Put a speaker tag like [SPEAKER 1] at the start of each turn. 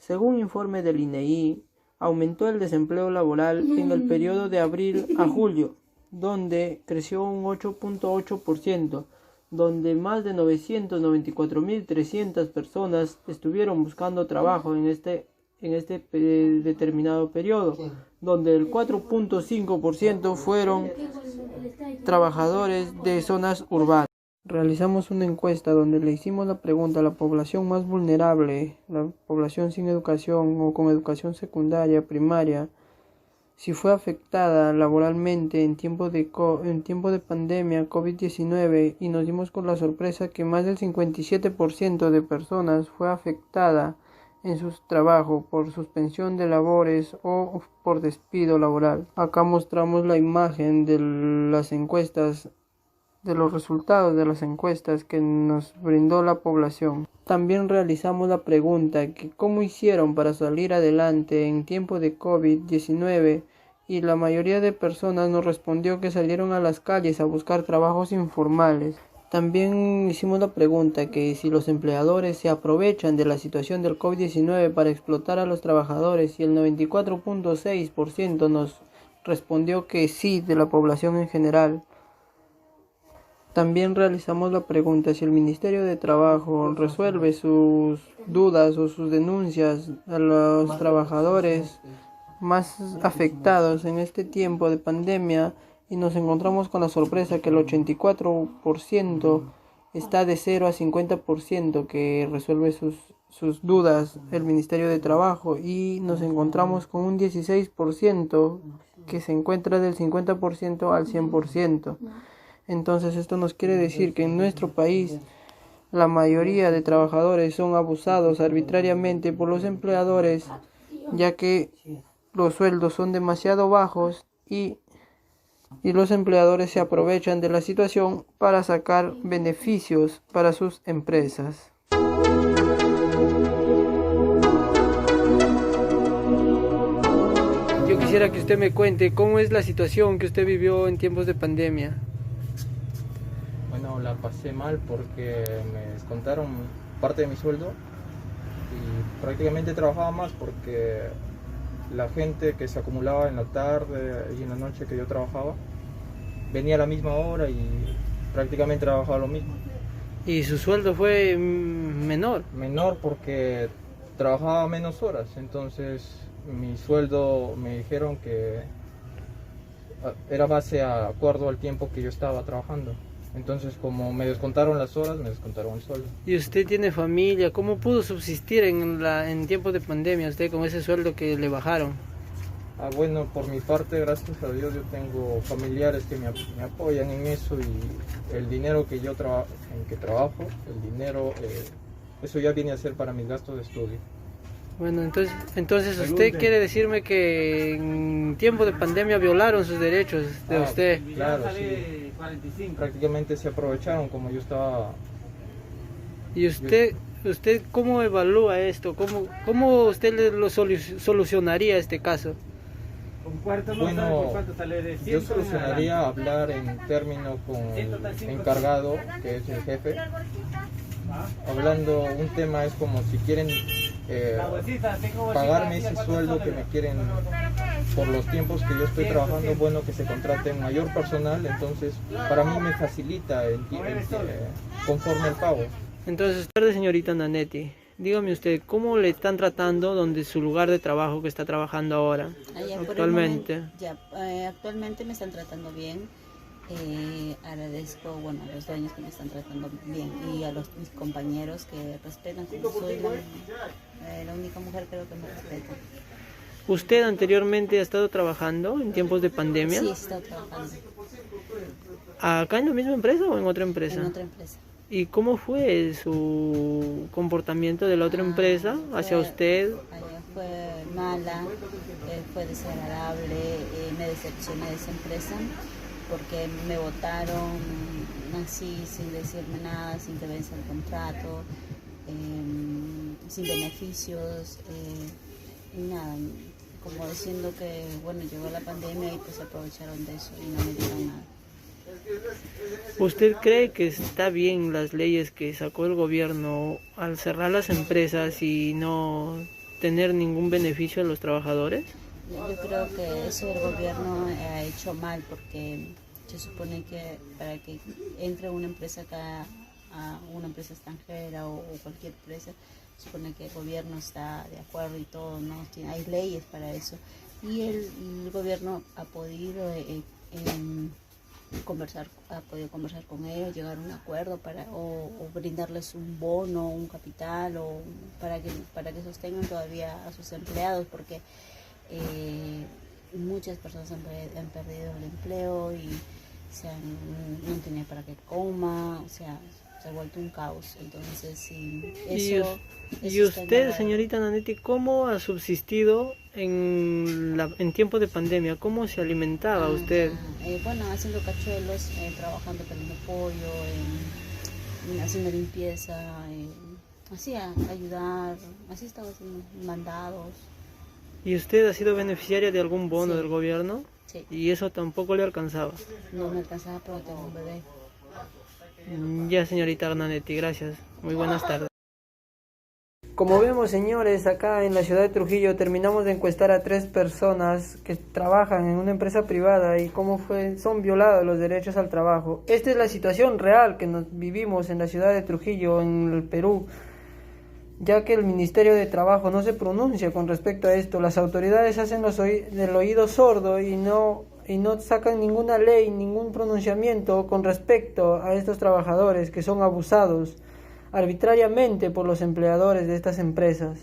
[SPEAKER 1] Según informe del INEI, aumentó el desempleo laboral en el periodo de abril a julio, donde creció un 8.8%, donde más de 994.300 personas estuvieron buscando trabajo en este determinado periodo, donde el 4.5% fueron trabajadores de zonas urbanas. Realizamos una encuesta donde le hicimos la pregunta a la población más vulnerable, la población sin educación o con educación secundaria, primaria, si fue afectada laboralmente en tiempo de pandemia COVID-19, y nos dimos con la sorpresa que más del 57% de personas fue afectada en su trabajo por suspensión de labores o por despido laboral. Acá mostramos la imagen de las encuestas, de los resultados de las encuestas que nos brindó la población. También realizamos la pregunta que cómo hicieron para salir adelante en tiempo de COVID-19, y la mayoría de personas nos respondió que salieron a las calles a buscar trabajos informales. También hicimos la pregunta que si los empleadores se aprovechan de la situación del COVID-19 para explotar a los trabajadores, y el 94.6% nos respondió que sí, de la población en general. También realizamos la pregunta si el Ministerio de Trabajo resuelve sus dudas o sus denuncias a los trabajadores más afectados en este tiempo de pandemia, y nos encontramos con la sorpresa que el 84% está de 0 a 50% que resuelve sus dudas el Ministerio de Trabajo, y nos encontramos con un 16% que se encuentra del 50% al 100%. Entonces esto nos quiere decir que en nuestro país la mayoría de trabajadores son abusados arbitrariamente por los empleadores, ya que los sueldos son demasiado bajos y los empleadores se aprovechan de la situación para sacar beneficios para sus empresas. Yo quisiera que usted me cuente cómo es la situación que usted vivió en tiempos de pandemia.
[SPEAKER 2] Bueno, la pasé mal porque me descontaron parte de mi sueldo y prácticamente trabajaba más porque la gente que se acumulaba en la tarde y en la noche que yo trabajaba venía a la misma hora y prácticamente trabajaba lo mismo.
[SPEAKER 1] ¿Y su sueldo fue menor?
[SPEAKER 2] Menor porque trabajaba menos horas, entonces mi sueldo me dijeron que era base a acuerdo al tiempo que yo estaba trabajando. Entonces, como me descontaron las horas, me descontaron el sueldo.
[SPEAKER 1] ¿Y usted tiene familia? ¿Cómo pudo subsistir en tiempos de pandemia usted con ese sueldo que le bajaron?
[SPEAKER 2] Bueno, por mi parte, gracias a Dios, yo tengo familiares que me apoyan en eso, y el dinero que yo trabajo, el dinero, eso ya viene a ser para mis gastos de estudio.
[SPEAKER 1] Bueno, entonces usted quiere decirme que en tiempo de pandemia violaron sus derechos de usted.
[SPEAKER 2] Claro, sí. Prácticamente se aprovecharon como yo estaba.
[SPEAKER 1] ¿Y usted cómo evalúa esto? ¿Cómo usted lo solucionaría este caso?
[SPEAKER 2] Bueno, yo solucionaría hablar en términos con el encargado, que es el jefe. Hablando, un tema es como si quieren pagarme ese sueldo que me quieren por los tiempos que yo estoy trabajando, bueno, que se contrate mayor personal, entonces para mí me facilita conforme al pago.
[SPEAKER 1] Entonces, tarde, señorita Nanetti, dígame usted, ¿cómo le están tratando donde su lugar de trabajo que está trabajando ahora, actualmente?
[SPEAKER 3] Actualmente me están tratando bien. Agradezco, bueno, a los dueños que me están tratando bien, y a mis compañeros que respetan, como soy la única mujer, creo que me respetan.
[SPEAKER 1] ¿Usted anteriormente ha estado trabajando en tiempos de pandemia?
[SPEAKER 3] Sí, he estado trabajando.
[SPEAKER 1] ¿Acá en la misma empresa o en otra empresa?
[SPEAKER 3] En otra empresa.
[SPEAKER 1] ¿Y cómo fue su comportamiento de la otra empresa hacia usted?
[SPEAKER 3] Fue mala, fue desagradable, me decepcioné de esa empresa porque me botaron así sin decirme nada, sin que vence el contrato, sin beneficios, y nada, como diciendo que bueno, llegó la pandemia y pues se aprovecharon de eso y no me dieron nada.
[SPEAKER 1] ¿Usted cree que está bien las leyes que sacó el gobierno al cerrar las empresas y no tener ningún beneficio a los trabajadores?
[SPEAKER 3] Yo creo que eso el gobierno ha hecho mal, porque se supone que para que entre una empresa acá, a una empresa extranjera o cualquier empresa, se supone que el gobierno está de acuerdo y todo, ¿no? Hay leyes para eso. Y el gobierno ha podido conversar con ellos, llegar a un acuerdo o brindarles un bono, un capital, o para que sostengan todavía a sus empleados, porque muchas personas han perdido el empleo y no tienen para qué coma, o sea, se ha vuelto un caos. Entonces, sí,
[SPEAKER 1] ¿Y usted, señorita Nanetti, cómo ha subsistido en tiempos de pandemia? ¿Cómo se alimentaba usted?
[SPEAKER 3] Bueno, haciendo cachuelos, trabajando pelando pollo, haciendo limpieza, así ayudar, así estaba haciendo mandados.
[SPEAKER 1] ¿Y usted ha sido beneficiaria de algún bono
[SPEAKER 3] Sí.
[SPEAKER 1] del gobierno?
[SPEAKER 3] Sí.
[SPEAKER 1] ¿Y eso tampoco le alcanzaba?
[SPEAKER 3] No me alcanzaba, pero tengo un bebé.
[SPEAKER 1] Ya, señorita Nanetti, gracias. Muy buenas tardes. Como vemos, señores, acá en la ciudad de Trujillo terminamos de encuestar a 3 personas que trabajan en una empresa privada y cómo son violados los derechos al trabajo. Esta es la situación real que nos vivimos en la ciudad de Trujillo, en el Perú, ya que el Ministerio de Trabajo no se pronuncia con respecto a esto. Las autoridades hacen el oído sordo y no sacan ninguna ley, ningún pronunciamiento con respecto a estos trabajadores que son abusados arbitrariamente por los empleadores de estas empresas.